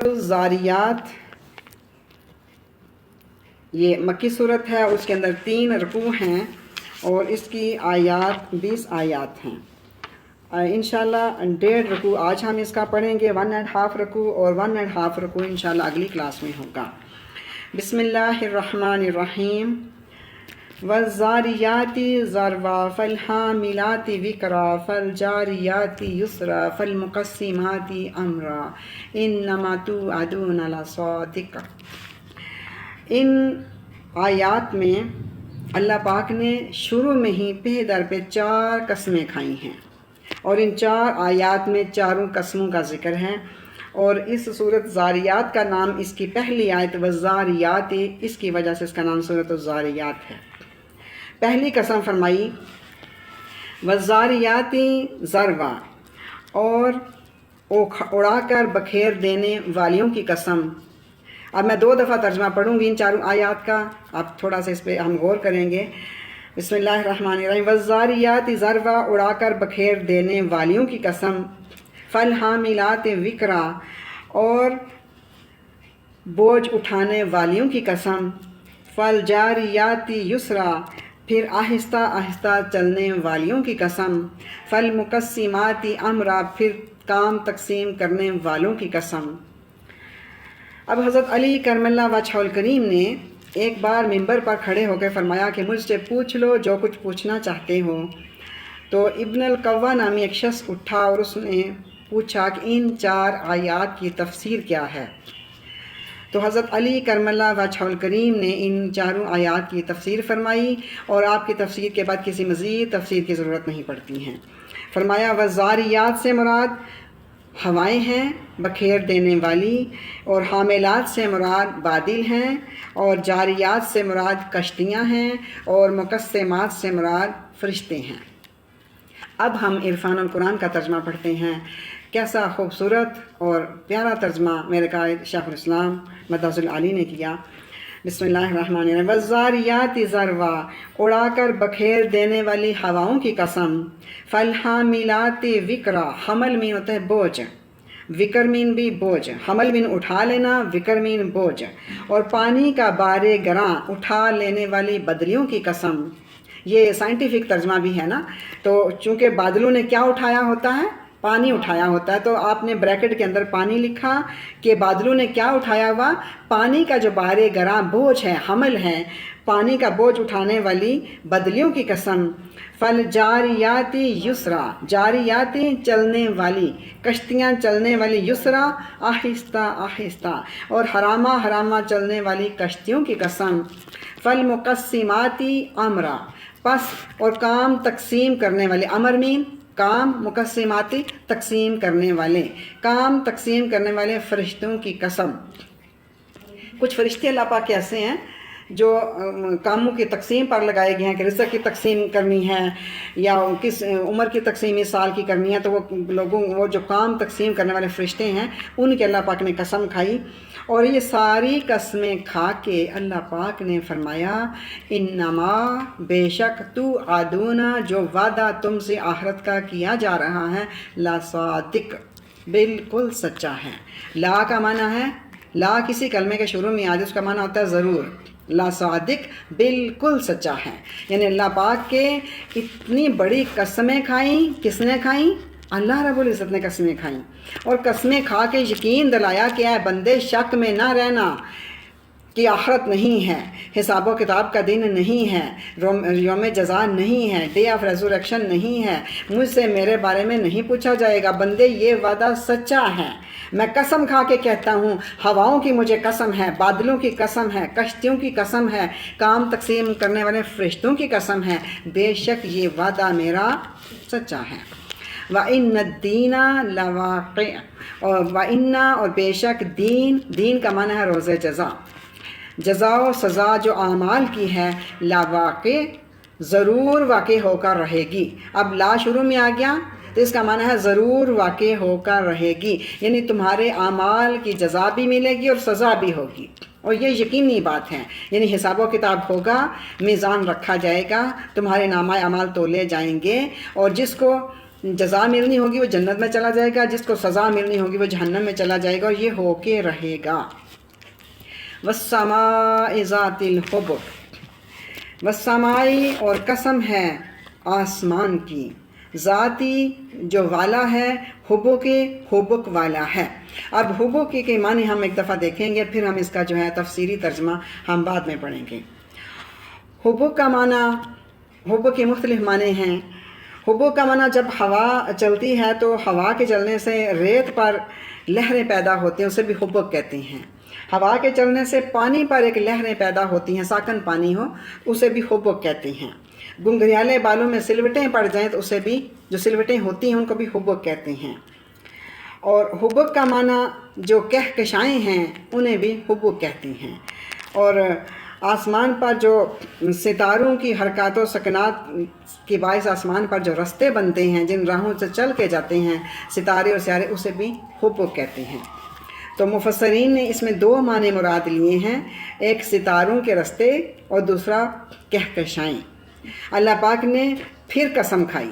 الزاریات یہ مکی صورت ہے، اس کے اندر 3 رکوع ہیں اور اس کی آیات 20 آیات ہیں۔ انشاءاللہ 1.5 رکوع آج ہم اس کا پڑھیں گے، 1.5 رکوع اور 1.5 رکوع انشاءاللہ اگلی کلاس میں ہوگا۔ بسم اللہ الرحمن الرحیم۔ والزاریات ذروا فالحاملات وقرا فالجاریات یسرا فالمقسمات امرا انما توعدون لصادق۔ ان آیات میں اللہ پاک نے شروع میں ہی پہ در پہ 4 قسمیں کھائی ہیں، اور ان 4 آیات میں چاروں قسموں کا ذکر ہے، اور اس صورت زاریات کا نام اس کی پہلی آیت والزاریات، اس کی وجہ سے اس کا نام صورت الزاریات ہے۔ پہلی قسم فرمائی والزاریات ذروا، اور اڑا کر بکھیر دینے والیوں کی قسم۔ اب میں 2 دفعہ ترجمہ پڑھوں گی ان 4 آیات کا، اب تھوڑا سا اس پہ ہم غور کریں گے۔ بسم اللہ الرحمن الرحیم۔ والزاریات ذروا، اڑا کر بکھیر دینے والیوں کی قسم۔ فالحاملات وقرا، اور بوجھ اٹھانے والیوں کی قسم۔ فالجاریات یسرا، پھر آہستہ آہستہ چلنے والیوں کی قسم۔ فالمقسمات امرا، پھر کام تقسیم کرنے والوں کی قسم۔ اب حضرت علی کرم اللہ وجہہ الکریم نے ایک بار منبر پر کھڑے ہو کے فرمایا کہ مجھ سے پوچھ لو جو کچھ پوچھنا چاہتے ہو۔ تو ابن القوا نامی ایک شخص اٹھا اور اس نے پوچھا کہ ان 4 آیات کی تفسیر کیا ہے؟ تو حضرت علی کرم اللہ وجہہ الکریم نے ان 4 آیات کی تفسیر فرمائی، اور آپ کی تفسیر کے بعد کسی مزید تفسیر کی ضرورت نہیں پڑتی ہے۔ فرمایا والزاریات سے مراد ہوائیں ہیں بکھیر دینے والی، اور حاملات سے مراد بادل ہیں، اور جاریات سے مراد کشتیاں ہیں، اور مقسمات سے مراد فرشتے ہیں۔ اب ہم عرفان القرآن کا ترجمہ پڑھتے ہیں۔ کیسا خوبصورت اور پیارا ترجمہ میرے قائد شیخ الاسلام مدحض العالی نے کیا۔ بسم اللہ الرحمن الرحیم۔ والزاریات ذروا، اڑا کر بکھیر دینے والی ہواؤں کی قسم۔ فالحاملات وقرا، حمل مین ہوتا ہے بوجھ، وکر مین بھی بوجھ، حمل مین اٹھا لینا، وکر مین بوجھ، اور پانی کا بارے گراں، اٹھا لینے والی بدلیوں کی قسم۔ یہ سائنٹیفک ترجمہ بھی ہے نا، تو چونکہ بادلوں نے کیا اٹھایا ہوتا ہے؟ پانی اٹھایا ہوتا ہے، تو آپ نے بریکٹ کے اندر پانی لکھا کہ بادلوں نے کیا اٹھایا ہوا؟ پانی کا جو بارے گراں بوجھ ہے، حمل ہے، پانی کا بوجھ اٹھانے والی بدلیوں کی قسم۔ فالجاریات یسرا، جاریات چلنے والی، کشتیاں چلنے والی، یسرا آہستہ آہستہ، اور حرامہ حرامہ چلنے والی کشتیوں کی قسم۔ فالمقسمات امرا، پس اور کام تقسیم کرنے والے، امر مین کام، مقسماتی تقسیم کرنے والے، کام تقسیم کرنے والے فرشتوں کی قسم۔ کچھ فرشتے اللہ پاک کے ایسے ہیں جو کاموں کی تقسیم پر لگائے گئے ہیں کہ رزق کی تقسیم کرنی ہے یا کس عمر کی تقسیم اس سال کی کرنی ہے، تو وہ جو کام تقسیم کرنے والے فرشتے ہیں ان کے اللہ پاک نے قسم کھائی، اور یہ ساری قسمیں کھا کے اللہ پاک نے فرمایا انما، بے شک، توعدون، جو وعدہ تم سے آخرت کا کیا جا رہا ہے، لصادق، بالکل سچا ہے۔ لا کا معنی ہے، لا کسی کلمے کے شروع میں آج اس کا معنی ہوتا ہے ضرور، لا صادق بالکل سچا ہے، یعنی اللہ پاک کے اتنی بڑی قسمیں کھائیں۔ کس نے کھائیں؟ اللہ رب العزت نے قسمیں کھائیں، اور قسمیں کھا کے یقین دلایا کہ اے بندے شک میں نہ رہنا کہ آخرت نہیں ہے، حساب و کتاب کا دن نہیں ہے، یوم جزا نہیں ہے، ڈے آف ریزوریکشن نہیں ہے، مجھ سے میرے بارے میں نہیں پوچھا جائے گا۔ بندے یہ وعدہ سچا ہے، میں قسم کھا کے کہتا ہوں، ہواؤں کی مجھے قسم ہے، بادلوں کی قسم ہے، کشتیوں کی قسم ہے، کام تقسیم کرنے والے فرشتوں کی قسم ہے، بے شک یہ وعدہ میرا سچا ہے۔ وَإِنَّ الدِّينَ لَوَاقِعٌ، اور بے شک دین کا معنی ہے روز جزا، جزا و سزا جو اعمال کی ہے، لاواقع، ضرور واقع ہو کر رہے گی۔ اب لا شروع میں آ گیا تو اس کا معنی ہے ضرور واقع ہو کر رہے گی، یعنی تمہارے اعمال کی جزا بھی ملے گی اور سزا بھی ہوگی، اور یہ یقینی بات ہے، یعنی حساب و کتاب ہوگا، میزان رکھا جائے گا، تمہارے نامہ اعمال تولے جائیں گے، اور جس کو جزا ملنی ہوگی وہ جنت میں چلا جائے گا، جس کو سزا ملنی ہوگی وہ جہنم میں چلا جائے گا، اور یہ ہو کے رہے گا۔ والسماء ذات الحبک، والسماء اور قسم ہے آسمان کی، ذاتی جو والا ہے، حبک حبک والا ہے۔ اب حبک کے معنی ہم ایک دفعہ دیکھیں گے، پھر ہم اس کا جو ہے تفسیری ترجمہ ہم بعد میں پڑھیں گے۔ حبک کا معنی، حبک کے مختلف معنی ہیں۔ حبک کا معنی جب ہوا چلتی ہے تو ہوا کے چلنے سے ریت پر لہریں پیدا ہوتی ہیں، اسے بھی حبک کہتے ہیں۔ ہوا کے چلنے سے پانی پر ایک لہریں پیدا ہوتی ہیں، ساکن پانی ہو، اسے بھی حبک کہتے ہیں۔ گنگریالے بالوں میں سلوٹیں پڑ جائیں تو اسے بھی، جو سلوٹیں ہوتی ہیں ان کو بھی حبک کہتے ہیں۔ اور حبک کا معنی جو کہکشائیں ہیں انہیں بھی حبک کہتے ہیں۔ اور آسمان پر جو ستاروں کی حرکات و سکنات کے باعث آسمان پر جو رستے بنتے ہیں، جن راہوں سے چل کے جاتے ہیں ستارے اور سیارے، اسے بھی حبک کہتے ہیں۔ تو مفسرین نے اس میں دو معنی مراد لیے ہیں، ایک ستاروں کے رستے اور دوسرا کہکشائیں۔ اللہ پاک نے پھر قسم کھائی،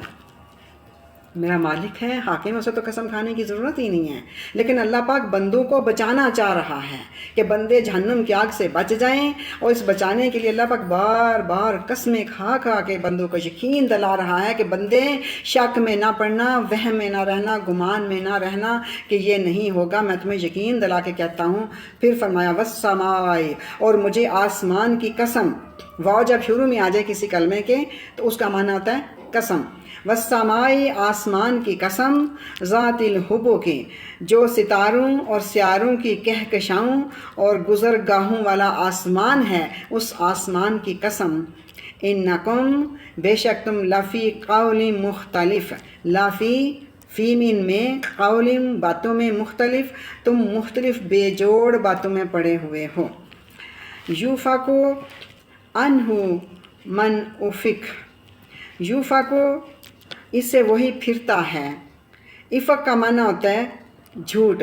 میرا مالک ہے، حاکم، اسے تو قسم کھانے کی ضرورت ہی نہیں ہے، لیکن اللہ پاک بندوں کو بچانا چاہ رہا ہے کہ بندے جہنم کی آگ سے بچ جائیں، اور اس بچانے کے لیے اللہ پاک بار بار قسمیں کھا کھا کے بندوں کو یقین دلا رہا ہے کہ بندے شک میں نہ پڑنا، وہم میں نہ رہنا، گمان میں نہ رہنا کہ یہ نہیں ہوگا، میں تمہیں یقین دلا کے کہتا ہوں۔ پھر فرمایا والسماء، اور مجھے آسمان کی قسم۔ واو جب شروع میں آ جائے کسی کلمے کے تو اس کا معنی ہوتا ہے قسم۔ والسماء آسمان کی قسم، ذات الحبک جو ستاروں اور سیاروں کی کہکشاؤں اور گزرگاہوں والا آسمان ہے، اس آسمان کی قسم۔ انکم بے شک تم، لفی قول مختلف، لفی فیمین میں، قول باتوں میں، مختلف تم مختلف بے جوڑ باتوں میں پڑے ہوئے ہو۔ یوفکو عنہ من افک، یوفکو اس سے وہی پھرتا ہے۔ افق کا معنی ہوتا ہے جھوٹ۔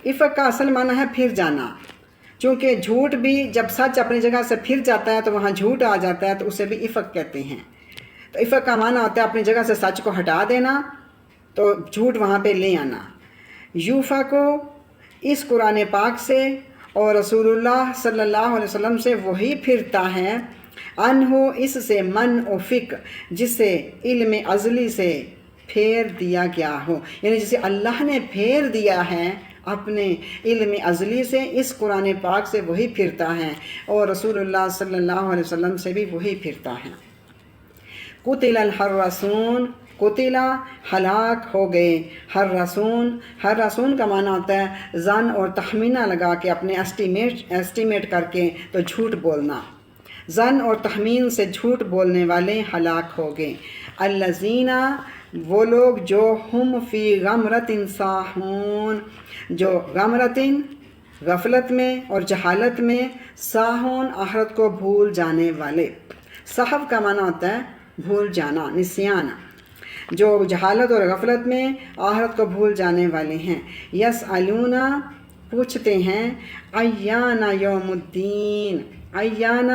افق کا اصل معنی ہے پھر جانا، چونکہ جھوٹ بھی جب سچ اپنی جگہ سے پھر جاتا ہے تو وہاں جھوٹ آ جاتا ہے، تو اسے بھی افق کہتے ہیں۔ تو افق کا معنی ہوتا ہے اپنی جگہ سے سچ کو ہٹا دینا تو جھوٹ وہاں پہ لے آنا۔ یوفا کو اس قرآن پاک سے اور رسول اللہ صلی اللہ علیہ وسلم سے وہی پھرتا ہے، انہو اس سے، من افق جسے علم ازلی سے پھیر دیا گیا ہو، یعنی جسے اللہ نے پھیر دیا ہے اپنے علم ازلی سے، اس قرآن پاک سے وہی پھرتا ہے، اور رسول اللہ صلی اللہ علیہ وسلم سے بھی وہی پھرتا ہے۔ قتل الحراسون، قتلا ہلاک ہو گئے، حراسون، حراسون کا معنی ہوتا ہے ظن اور تخمینہ لگا کے، اپنے ایسٹیمیٹ کر کے تو جھوٹ بولنا، ظن اور تخمین سے جھوٹ بولنے والے ہلاک ہو گئے۔ الذین وہ لوگ جو ہم فی غمرۃ ساہون، جو غمرۃ غفلت میں اور جہالت میں، ساہون آخرت کو بھول جانے والے۔ سہو کا معنی ہوتا ہے بھول جانا، نسیان، جو جہالت اور غفلت میں آخرت کو بھول جانے والے ہیں۔ یسألون پوچھتے ہیں، ایان یوم الدین، ایان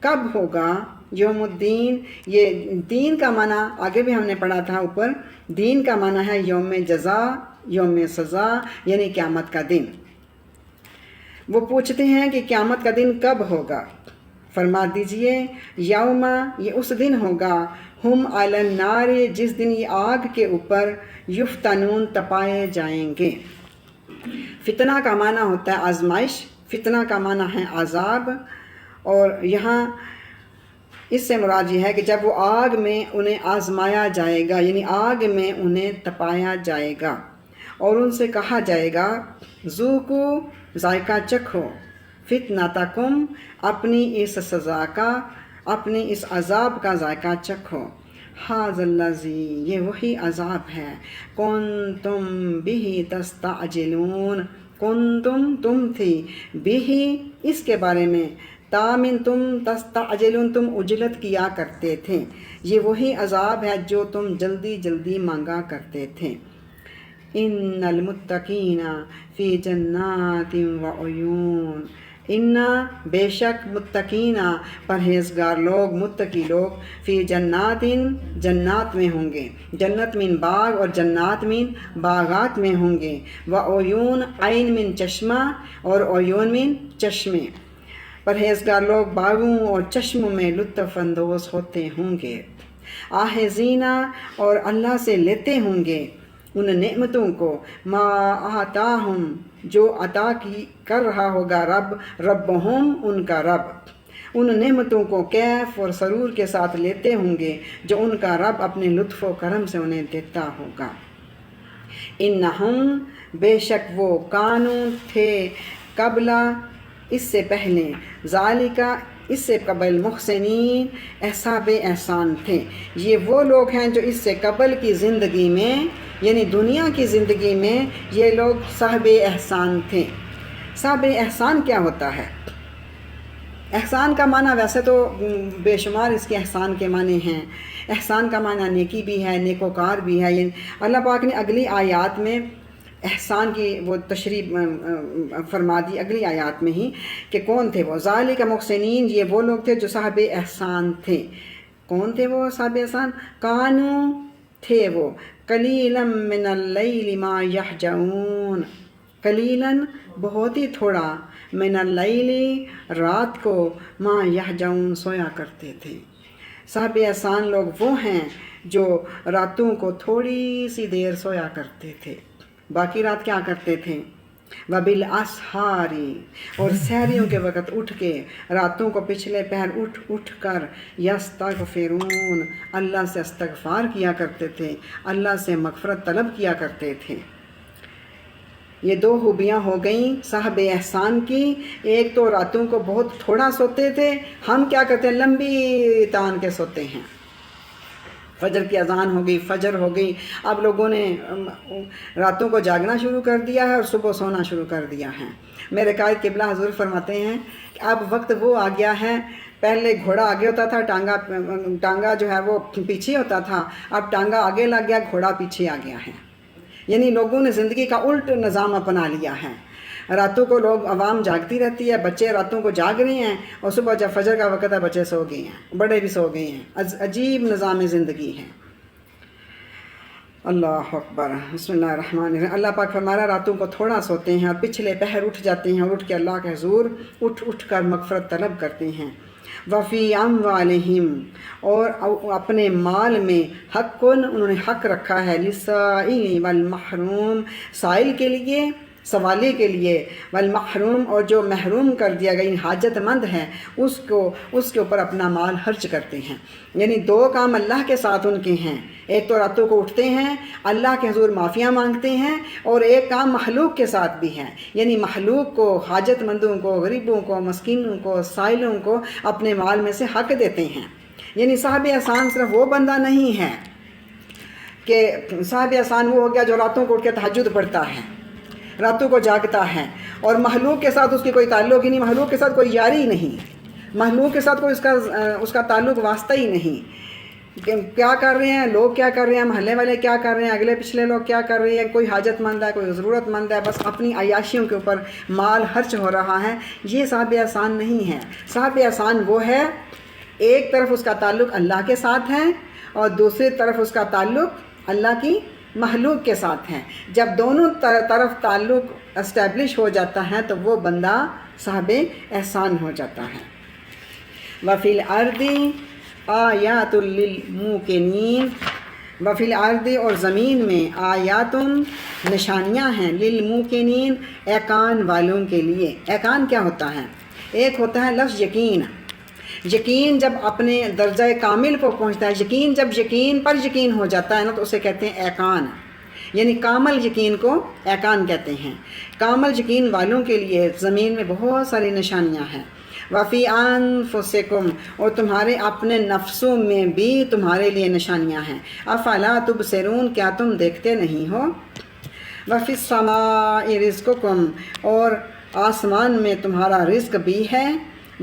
کب ہوگا، یوم الدین، یہ دین کا معنی آگے بھی ہم نے پڑھا تھا اوپر، دین کا معنی ہے یوم جزا، یوم سزا، یعنی قیامت کا دن۔ وہ پوچھتے ہیں کہ قیامت کا دن کب ہوگا، فرما دیجئے یوم، یہ اس دن ہوگا، ہم علی النار، جس دن یہ آگ کے اوپر، یفتنون تپائے جائیں گے۔ فتنہ کا معنی ہوتا ہے آزمائش، فتنہ کا معنی ہے عذاب، اور یہاں اس سے مراد یہ ہے کہ جب وہ آگ میں انہیں آزمایا جائے گا، یعنی آگ میں انہیں تپایا جائے گا، اور ان سے کہا جائے گا ذوقو، ذائقہ چکھو، فتنتکم، اپنی اس سزا کا، اپنی اس عذاب کا ذائقہ چکھو، ھذا الذی، یہ وہی عذاب ہے، کنتم بہ تستعجلون، کنتم تم تھی، بہ اس کے بارے میں، تامن تم، تستعجلون تم عجلت کیا کرتے تھے، یہ وہی عذاب ہے جو تم جلدی جلدی مانگا کرتے تھے۔ ان المتقین فی جنات و عیون، انا بے شک متقینا پرہیزگار لوگ، متقی لوگ، فی جنات میں ہوں گے، جنت من باغ اور جنات من باغات میں ہوں گے، و عیون عین من چشمہ اور عیون من چشمے، پرہیزگار لوگ باغوں اور چشموں میں لطف اندوز ہوتے ہوں گے، آہزینہ اور اللہ سے لیتے ہوں گے ان نعمتوں کو، ما آتاہم جو عطا کر رہا ہوگا ربہم ان کا رب، ان نعمتوں کو کیف اور سرور کے ساتھ لیتے ہوں گے جو ان کا رب اپنے لطف و کرم سے انہیں دیتا ہوگا۔ انہم بے شک وہ کانوں تھے قبلہ اس سے پہلے، ذالکہ اس سے قبل، محسنین اصحاب احسان تھے، یہ وہ لوگ ہیں جو اس سے قبل کی زندگی میں یعنی دنیا کی زندگی میں یہ لوگ صاحب احسان تھے۔ صاحب احسان کیا ہوتا ہے؟ احسان کا معنی ویسے تو بے شمار اس کے احسان کے معنی ہیں۔ احسان کا معنی نیکی بھی ہے، نیکوکار بھی ہے۔ اللہ پاک نے اگلی آیات میں احسان کی وہ تشریح فرما دی اگلی آیات میں ہی کہ کون تھے وہ، ذالک محسنین، یہ وہ لوگ تھے جو صاحب احسان تھے۔ کون تھے وہ صاحب احسان؟ کانوں تھے وہ قلیلا من اللیل ما یہجعون، قلیلاً بہت ہی تھوڑا، من اللیل رات کو، ما یہجعون سویا کرتے تھے۔ صاحب احسان لوگ وہ ہیں جو راتوں کو تھوڑی سی دیر سویا کرتے تھے، باقی رات کیا کرتے تھے؟ وبالاسحار، اور سحریوں کے وقت اٹھ کے راتوں کو پچھلے پہر اٹھ کر یستغفرون، اللہ سے استغفار کیا کرتے تھے، اللہ سے مغفرت طلب کیا کرتے تھے۔ یہ دو خوبیاں ہو گئیں صاحب احسان کی، ایک تو راتوں کو بہت تھوڑا سوتے تھے، ہم کیا کرتے ہیں؟ لمبی تان کے سوتے ہیں۔ فجر کی اذان ہو گئی، فجر ہو گئی، اب لوگوں نے راتوں کو جاگنا شروع کر دیا ہے اور صبح سونا شروع کر دیا ہے۔ میرے قائد قبلہ حضور فرماتے ہیں کہ اب وقت وہ آ گیا ہے، پہلے گھوڑا آگے ہوتا تھا، ٹانگا جو ہے وہ پیچھے ہوتا تھا، اب ٹانگا آگے لگ گیا، گھوڑا پیچھے آ گیا ہے۔ یعنی لوگوں نے زندگی کا الٹ نظام اپنا لیا ہے۔ راتوں کو لوگ عوام جاگتی رہتی ہے، بچے راتوں کو جاگ رہے ہیں، اور صبح جب فجر کا وقت ہے بچے سو گئے ہیں، بڑے بھی سو گئے ہیں۔ عجیب نظام زندگی ہے۔ اللہ اکبر، بسم اللہ الرحمن الرحیم۔ اللہ پاک فرمایا راتوں کو تھوڑا سوتے ہیں اور پچھلے پہر اٹھ جاتے ہیں، اور اٹھ کے اللہ کے حضور اٹھ کر مغفرت طلب کرتے ہیں۔ وفی اموالہم، اور اپنے مال میں حق، انہوں نے حق رکھا ہے، للسائل والمحروم، سائل کے لیے، سوالی کے لیے، والمحروم، اور جو محروم کر دیا گیا حاجت مند ہے اس کے اوپر اپنا مال خرچ کرتے ہیں۔ یعنی دو کام اللہ کے ساتھ ان کے ہیں، ایک تو راتوں کو اٹھتے ہیں، اللہ کے حضور معافیاں مانگتے ہیں، اور ایک کام مخلوق کے ساتھ بھی ہے، یعنی مخلوق کو، حاجت مندوں کو، غریبوں کو، مسکینوں کو، سائلوں کو اپنے مال میں سے حق دیتے ہیں۔ یعنی صاحب احسان صرف وہ بندہ نہیں ہے کہ صاحب احسان وہ ہو گیا جو راتوں کو اٹھ کے تہجد پڑھتا ہے، راتوں کو جاگتا ہے، اور مخلوق کے ساتھ اس کی کوئی تعلق ہی نہیں، مخلوق کے ساتھ کوئی یاری نہیں، مخلوق کے ساتھ کوئی اس کا تعلق واسطہ ہی نہیں۔ کیا کر رہے ہیں لوگ، کیا کر رہے ہیں محلے والے، کیا کر رہے ہیں اگلے پچھلے لوگ، کیا کر رہے ہیں، کوئی حاجت مند ہے، کوئی ضرورت مند ہے، بس اپنی عیاشیوں کے اوپر مال خرچ ہو رہا ہے، یہ صاحب احسان نہیں ہے۔ صاحب احسان وہ ہے ایک طرف اس کا تعلق اللہ کے ساتھ ہے اور دوسری طرف اس کا تعلق اللہ کی مخلوق کے ساتھ ہے۔ جب دونوں طرف تعلق اسٹیبلش ہو جاتا ہے تو وہ بندہ صاحب احسان ہو جاتا ہے۔ وفی الارض آیات للموقنین، وفی الارض، اور زمین میں آیات نشانیاں ہیں، للموقنین ایقان والوں کے لیے۔ ایقان کیا ہوتا ہے؟ ایک ہوتا ہے لفظ یقین، یقین جب اپنے درجہ کامل کو پہنچتا ہے، یقین جب یقین پر یقین ہو جاتا ہے نا تو اسے کہتے ہیں ایقان، یعنی کامل یقین کو ایقان کہتے ہیں۔ کامل یقین والوں کے لیے زمین میں بہت ساری نشانیاں ہیں۔ وفی انفسکم، اور تمہارے اپنے نفسوں میں بھی تمہارے لیے نشانیاں ہیں۔ افلا تبصرون، کیا تم دیکھتے نہیں ہو؟ وفی السماء رزقکم، اور آسمان میں تمہارا رزق بھی ہے۔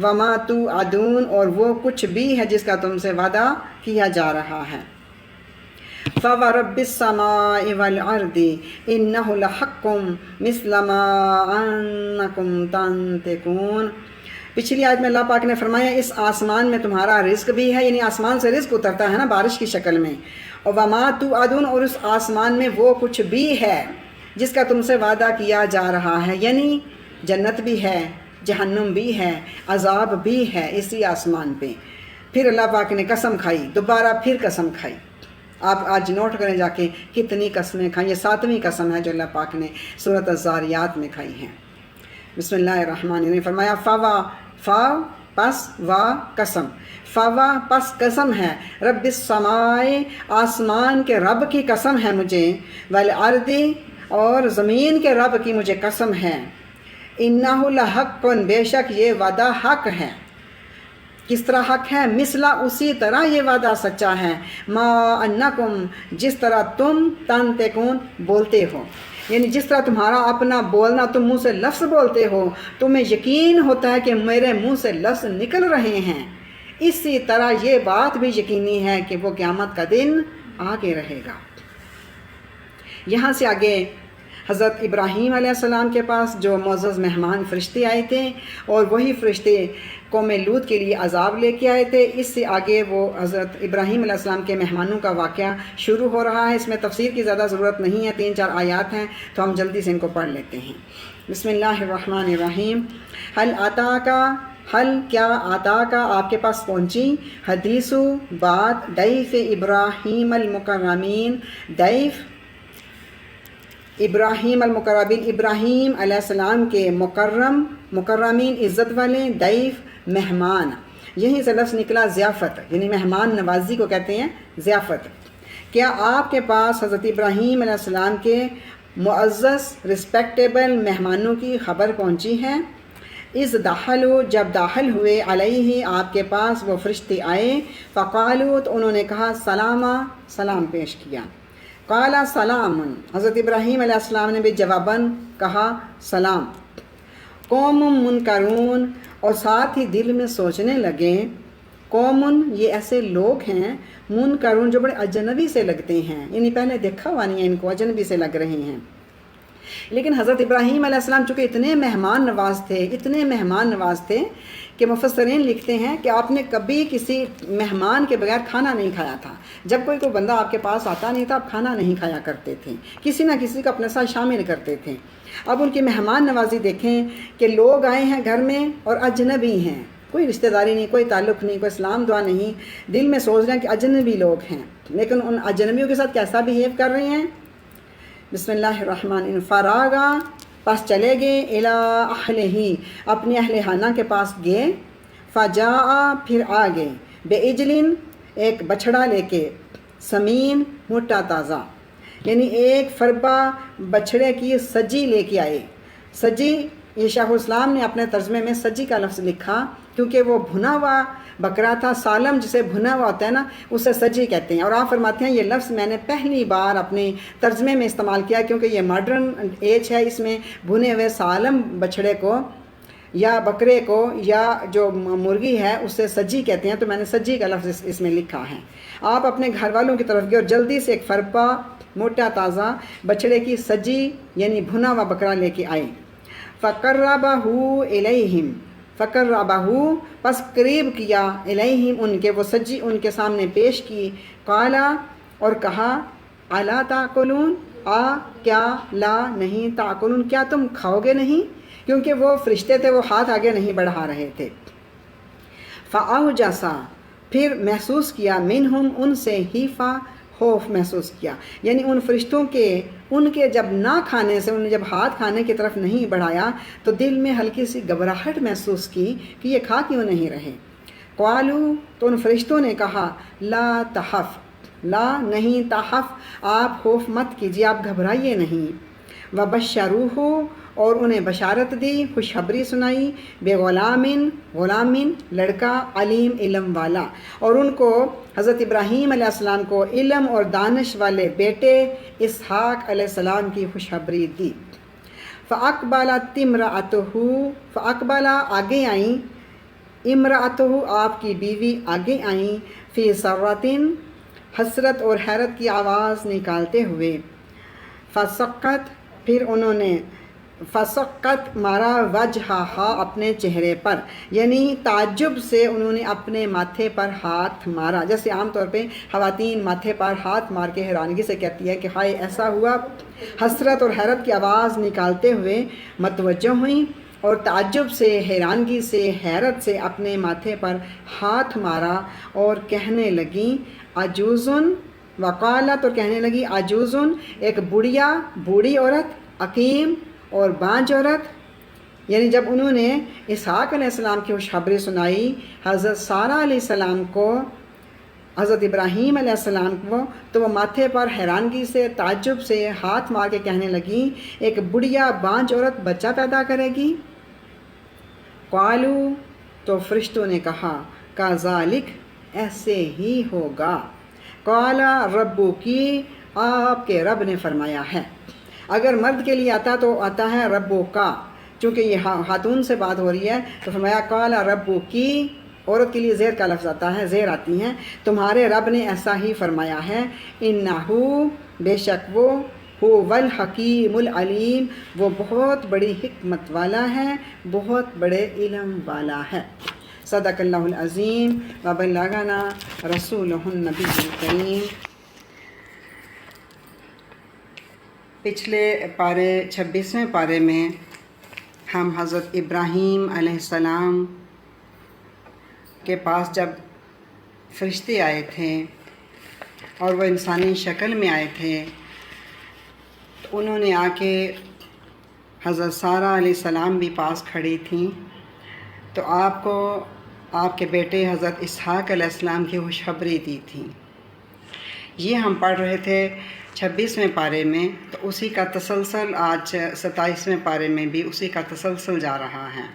وما توعدون، اور وہ کچھ بھی ہے جس کا تم سے وعدہ کیا جا رہا ہے۔ فورب السماء والارض انہ لحق مثل ما انکم تنطقون۔ پچھلی آیت میں اللہ پاک نے فرمایا اس آسمان میں تمہارا رزق بھی ہے، یعنی آسمان سے رزق اترتا ہے نا بارش کی شکل میں، اور وما توعدون، اور اس آسمان میں وہ کچھ بھی ہے جس کا تم سے وعدہ کیا جا رہا ہے، یعنی جنت بھی ہے، جہنم بھی ہے، عذاب بھی ہے اسی آسمان پہ۔ پھر اللہ پاک نے قسم کھائی، دوبارہ پھر قسم کھائی۔ آپ آج نوٹ کریں جا کے کتنی قسمیں کھائیں، یہ 7ویں قسم ہے جو اللہ پاک نے سورۃ الذاریات میں کھائی ہیں۔ بسم اللہ الرحمن الرحیم، فرمایا فا پس وا قسم، فوا پس قسم ہے، رب السماء آسمان کے رب کی قسم ہے مجھے، والارض اور زمین کے رب کی مجھے قسم ہے، انہ لحق، بے شک یہ وعدہ حق ہے۔ کس طرح حق ہے؟ مثلا اسی طرح یہ وعدہ سچا ہے، ما انکم جس طرح تم تنطقون بولتے ہو، یعنی جس طرح تمہارا اپنا بولنا، تم منہ سے لفظ بولتے ہو، تمہیں یقین ہوتا ہے کہ میرے منہ سے لفظ نکل رہے ہیں، اسی طرح یہ بات بھی یقینی ہے کہ وہ قیامت کا دن آگے رہے گا۔ یہاں سے آگے حضرت ابراہیم علیہ السلام کے پاس جو معزز مہمان فرشتے آئے تھے، اور وہی فرشتے قوم لوط کے لیے عذاب لے کے آئے تھے، اس سے آگے وہ حضرت ابراہیم علیہ السلام کے مہمانوں کا واقعہ شروع ہو رہا ہے۔ اس میں تفسیر کی زیادہ ضرورت نہیں ہے، 3-4 آیات ہیں تو ہم جلدی سے ان کو پڑھ لیتے ہیں۔ بسم اللہ الرحمن الرحیم، حل کیا آتا کا آپ کے پاس پہنچی، حدیث بات ضیف ابراہیم المکرمین، ضیف ابراہیم المکرمین، ابراہیم علیہ السلام کے مکرمین عزت والے، ضیف مہمان، یہیں سے لفظ نکلا ضیافت، یعنی مہمان نوازی کو کہتے ہیں ضیافت۔ کیا آپ کے پاس حضرت ابراہیم علیہ السلام کے معزز رسپیکٹیبل مہمانوں کی خبر پہنچی ہے؟ اذ دخلوا، جب داخل ہوئے، علیہ آپ کے پاس وہ فرشتے آئے، فقالوا تو انہوں نے کہا سلاما، سلام پیش کیا، قال سلام، حضرت ابراہیم علیہ السلام نے بھی جواباً کہا سلام، قوم منکرون، اور ساتھ ہی دل میں سوچنے لگے، قوم یہ ایسے لوگ ہیں، منکرون جو بڑے اجنبی سے لگتے ہیں، یعنی پہلے دیکھا ہوا نہیں ہے ان کو، اجنبی سے لگ رہے ہیں۔ لیکن حضرت ابراہیم علیہ السلام چونکہ اتنے مہمان نواز تھے کہ مفسرین لکھتے ہیں کہ آپ نے کبھی کسی مہمان کے بغیر کھانا نہیں کھایا تھا۔ جب کوئی بندہ آپ کے پاس آتا نہیں تھا، آپ کھانا نہیں کھایا کرتے تھے، کسی نہ کسی کو اپنے ساتھ شامل کرتے تھے۔ اب ان کی مہمان نوازی دیکھیں کہ لوگ آئے ہیں گھر میں اور اجنبی ہیں، کوئی رشتہ داری نہیں، کوئی تعلق نہیں، کوئی اسلام دعا نہیں، دل میں سوچ رہے ہیں کہ اجنبی لوگ ہیں، لیکن ان اجنبیوں کے ساتھ کیسا بیہیو کر رہے ہیں۔ بسم اللہ الرحمن الرحیم، فراغا پس چلے گئے، الی اہلہ اپنے اہل خانہ کے پاس گئے، فجاء پھر آ گئے، بعجل ایک بچھڑا لے کے، سمین موٹا تازہ، یعنی ایک فربا بچھڑے کی سجی لے کے آئے۔ سجی، یہ شیخ الاسلام نے اپنے ترجمے میں سجی کا لفظ لکھا کیونکہ وہ بھنا ہوا بکرا تھا، سالم جسے بھنا ہوا ہوتا ہے نا، اسے سجی کہتے ہیں، اور آپ فرماتے ہیں یہ لفظ میں نے پہلی بار اپنے ترجمے میں استعمال کیا کیونکہ یہ ماڈرن ایج ہے، اس میں بھنے ہوئے سالم بچھڑے کو یا بکرے کو یا جو مرغی ہے اسے سجی کہتے ہیں، تو میں نے سجی کا لفظ اس میں لکھا ہے۔ آپ اپنے گھر والوں کی طرف گئے اور جلدی سے ایک فربا موٹا تازہ بچھڑے کی سجی یعنی بھنا ہوا بکرا لے کے آئے۔ فقربہ الیہم، فقربہ پس قریب کیا، الیہم ان کے، وہ سجی ان کے سامنے پیش کی، قالا اور کہا، الا تاکلون، کیا لا نہیں، تاکلون کیا تم کھاؤ گے نہیں، کیونکہ وہ فرشتے تھے، وہ ہاتھ آگے نہیں بڑھا رہے تھے۔ فاوجسا پھر محسوس کیا، منہم ان سے، خیفہ خوف محسوس کیا، یعنی ان فرشتوں کے ان کے جب نہ کھانے سے، انہوں نے جب ہاتھ کھانے کی طرف نہیں بڑھایا تو دل میں ہلکی سی گھبراہٹ محسوس کی کہ یہ کھا کیوں نہیں رہے۔ قالو تو ان فرشتوں نے کہا، لا تخف، لا نہیں، تخف آپ خوف مت کیجیے، آپ گھبرائیے نہیں، وبشروہ اور انہیں بشارت دی، خوشخبری سنائی، بے غلام لڑکا، علیم علم والا، اور ان کو حضرت ابراہیم علیہ السلام کو علم اور دانش والے بیٹے اسحاق علیہ السلام کی خوشخبری دی۔ فاقبلت امرأتہ، فاقبلا آگے آئیں، امرأتہ آپ کی بیوی آگے آئیں، فی سرۃ حسرت اور حیرت کی آواز نکالتے ہوئے، فسقت پھر انہوں نے فسقت مارا وجہہا اپنے چہرے پر، یعنی تعجب سے انہوں نے اپنے ماتھے پر ہاتھ مارا، جیسے عام طور پہ خواتین ماتھے پر ہاتھ مار کے حیرانگی سے کہتی ہے کہ ہائے ایسا ہوا۔ حسرت اور حیرت کی آواز نکالتے ہوئے متوجہ ہوئیں اور تعجب سے، حیرانگی سے، حیرت سے اپنے ماتھے پر ہاتھ مارا اور کہنے لگیں عجوزن، وقالت اور کہنے لگی عجوزن، ایک بوڑھی عورت، عقیم اور بانجھ عورت۔ یعنی جب انہوں نے اسحاق علیہ السلام کی خوشخبری سنائی حضرت سارہ علیہ السلام کو، حضرت ابراہیم علیہ السلام کو، تو وہ ماتھے پر حیرانگی سے، تعجب سے ہاتھ مار کے کہنے لگیں ایک بڑھیا بانجھ عورت بچہ پیدا کرے گی؟ قالو تو فرشتوں نے کہا کذالک، ایسے ہی ہوگا، قال ربکی، آپ کے رب نے فرمایا ہے۔ اگر مرد کے لیے آتا تو آتا ہے ربو کا، چونکہ یہ خاتون سے بات ہو رہی ہے تو فرمایا قال ربکی، عورت کے لیے زیر کا لفظ آتا ہے، زیر آتی ہیں، تمہارے رب نے ایسا ہی فرمایا ہے، انہو، بے شک وہ، هو الحکیم العلیم، وہ بہت بڑی حکمت والا ہے، بہت بڑے علم والا ہے۔ صدق اللہ العظیم وبلغنا رسولہ النبی الکریم۔ پچھلے پارے 26ویں پارے میں ہم حضرت ابراہیم علیہ السلام کے پاس جب فرشتے آئے تھے اور وہ انسانی شکل میں آئے تھے تو انہوں نے آ کے حضرت سارہ علیہ السلام بھی پاس کھڑی تھیں، تو آپ کو آپ کے بیٹے حضرت اسحاق علیہ السلام کی خوشخبری دی تھی۔ یہ ہم پڑھ رہے تھے 26ویں پارے میں، تو اسی کا تسلسل آج 27ویں پارے میں بھی اسی کا تسلسل جا رہا ہے۔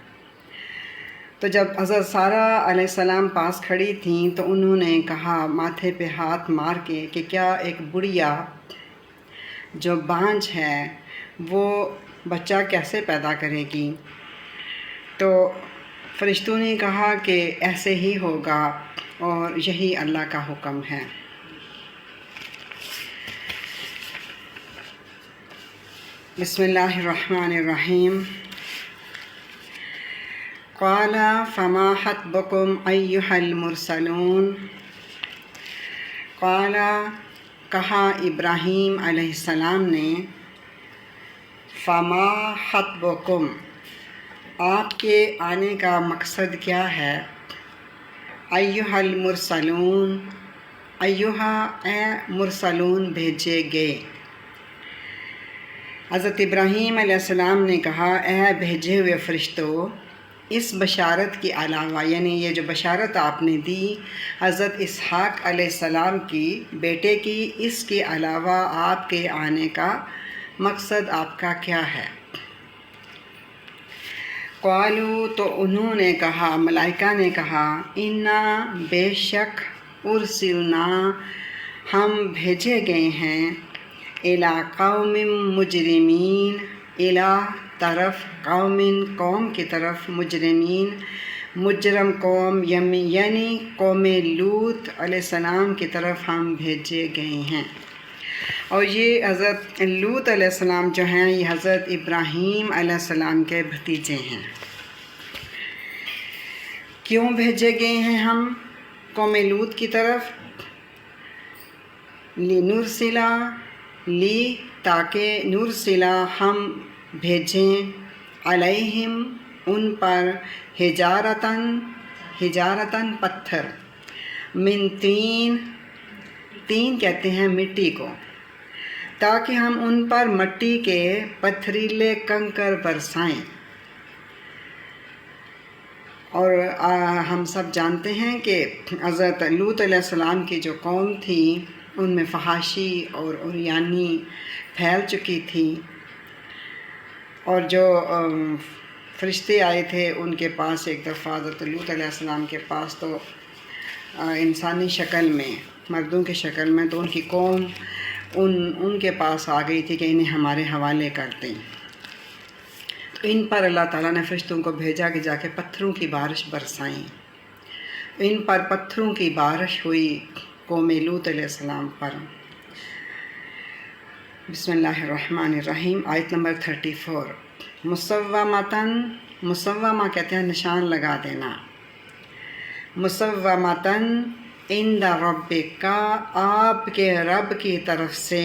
تو جب حضرت سارہ علیہ السلام پاس کھڑی تھیں تو انہوں نے کہا ماتھے پہ ہاتھ مار کے کہ کیا ایک بڑھیا جو بانجھ ہے وہ بچہ کیسے پیدا کرے گی؟ تو فرشتوں نے کہا کہ ایسے ہی ہوگا اور یہی اللہ کا حکم ہے۔ بسم اللہ الرحمن الرحیم۔ قال فما خطبکم ایھا المرسلون، قال کہا ابراہیم علیہ السلام نے، فما خطبکم، آپ کے آنے کا مقصد کیا ہے؟ ایھا المرسلون، ایھا اے مرسلون بھیجے گئے۔ حضرت ابراہیم علیہ السلام نے کہا اے بھیجے ہوئے فرشتوں، اس بشارت کے علاوہ، یعنی یہ جو بشارت آپ نے دی حضرت اسحاق علیہ السلام کی بیٹے کی، اس کے علاوہ آپ کے آنے کا مقصد آپ کا کیا ہے؟ قالو تو انہوں نے کہا، ملائکہ نے کہا، انا بے شک، ارسلنا ہم بھیجے گئے ہیں، الی قوم مجرمین، الی طرف، قوم کی طرف، مجرمین مجرم قوم، یعنی قوم لوط علیہ السلام کی طرف ہم بھیجے گئے ہیں۔ اور یہ حضرت لوط علیہ السلام جو ہیں یہ حضرت ابراہیم علیہ السلام کے بھتیجے ہیں۔ کیوں بھیجے گئے ہیں ہم قوم لوط کی طرف؟ لنرسلا، تاکہ نرسلا ہم بھیجیں، علیہم ان پر، حجارتاً پتھر، من تین کہتے ہیں مٹی کو، تاکہ ہم ان پر مٹی کے پتھریلے کنکر برسائیں۔ اور ہم سب جانتے ہیں کہ حضرت لوط علیہ السلام کی جو قوم تھی ان میں فحاشی اور عریانی پھیل چکی تھی، اور جو فرشتے آئے تھے ان کے پاس ایک دفعہ حضرت لوط علیہ السلام کے پاس، تو انسانی شکل میں، مردوں کی شکل میں، تو ان کی قوم ان کے پاس آ گئی تھی کہ انہیں ہمارے حوالے کر دیں۔ تو ان پر اللہ تعالیٰ نے فرشتوں کو بھیجا کہ جا کے پتھروں کی بارش برسائیں۔ ان پر پتھروں کی بارش ہوئی قوم لوط علیہ السلام پر۔ بسم اللہ الرحمن الرحیم، آیت نمبر 34۔ مسومتاً، مسومہ کہتے ہیں نشان لگا دینا۔ مسومتاً عند ربک، آپ کے رب کی طرف سے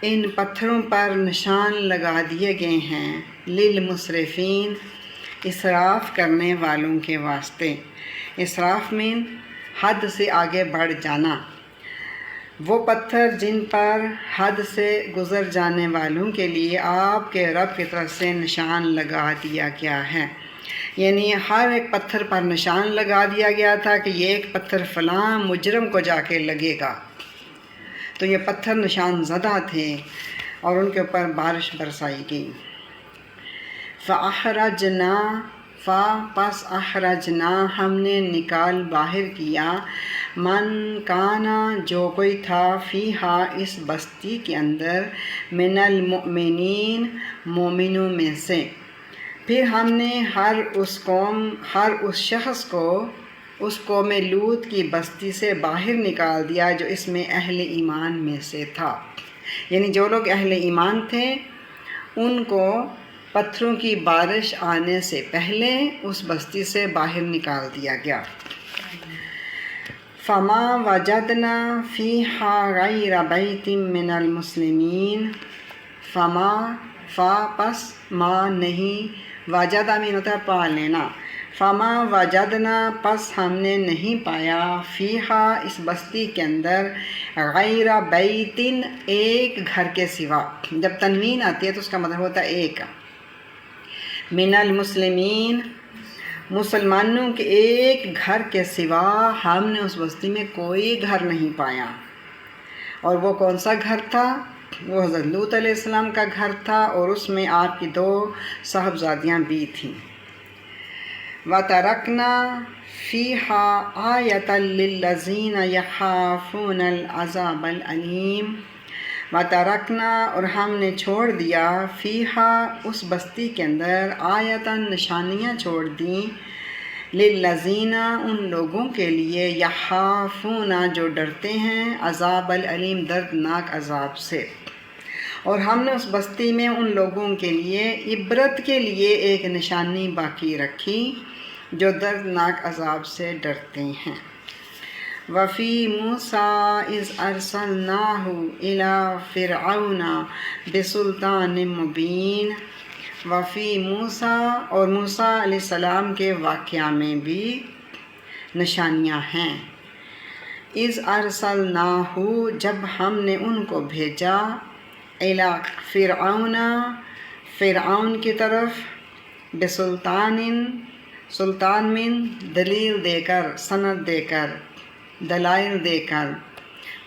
ان پتھروں پر نشان لگا دیے گئے ہیں، للمسرفین، اسراف کرنے والوں کے واسطے۔ اسراف میں حد سے آگے بڑھ جانا، وہ پتھر جن پر حد سے گزر جانے والوں کے لیے آپ کے رب کی طرف سے نشان لگا دیا گیا ہے۔ یعنی ہر ایک پتھر پر نشان لگا دیا گیا تھا کہ یہ ایک پتھر فلاں مجرم کو جا کے لگے گا، تو یہ پتھر نشان زدہ تھے اور ان کے اوپر بارش برسائی گئی۔ فَأَخْرَجْنَا، پس اخرجنا، ہم نے نکال باہر کیا، من کانا، جو کوئی تھا، فیہا، اس بستی کے اندر، من المؤمنین، مومنوں میں سے۔ پھر ہم نے ہر اس شخص کو اس قوم لوط کی بستی سے باہر نکال دیا جو اس میں اہل ایمان میں سے تھا۔ یعنی جو لوگ اہل ایمان تھے ان کو پتھروں کی بارش آنے سے پہلے اس بستی سے باہر نکال دیا گیا۔ فما وجدنا فیہا غیر بیت من المسلمین، پس ما نہیں، وجدہ میں ہوتا ہے پا لینا، فما وجدنا، پس ہم نے نہیں پایا، فیہا، اس بستی کے اندر، غیر بیتن، ایک گھر کے سوا۔ جب تنوین آتی ہے تو اس کا مطلب ہوتا ہے ایک، من المسلمین، مسلمانوں کے ایک گھر کے سوا ہم نے اس بستی میں کوئی گھر نہیں پایا۔ اور وہ کون سا گھر تھا؟ وہ حضرت لوط علیہ السلام کا گھر تھا، اور اس میں آپ کی 2 صاحبزادیاں بھی تھیں۔ وَتَرَكْنَا فِيهَا آيَةً لِلَّذِينَ يَخَافُونَ الْعَذَابَ الْأَلِيمَ، وَتَرَكْنَا، اور ہم نے چھوڑ دیا، فیہا، اس بستی کے اندر، آیتاً، نشانیاں چھوڑ دیں، للذین، ان لوگوں کے لیے، یخافون، جو ڈرتے ہیں، عذاب العلیم، دردناک عذاب سے۔ اور ہم نے اس بستی میں ان لوگوں کے لیے عبرت کے لیے ایک نشانی باقی رکھی جو دردناک عذاب سے ڈرتے ہیں۔ وفی موسیٰ اذ ارسلناہ الی فرعون بسلطان مبین، وفی موسیٰ، اور موسیٰ علیہ السلام کے واقعہ میں بھی نشانیاں ہیں۔ اذ ارسلناہ، جب ہم نے ان کو بھیجا، الی فرعون، فرعون کی طرف، بسلطان، سلطان من، دلیل دے کر، سند دے کر، دلائل دے کر،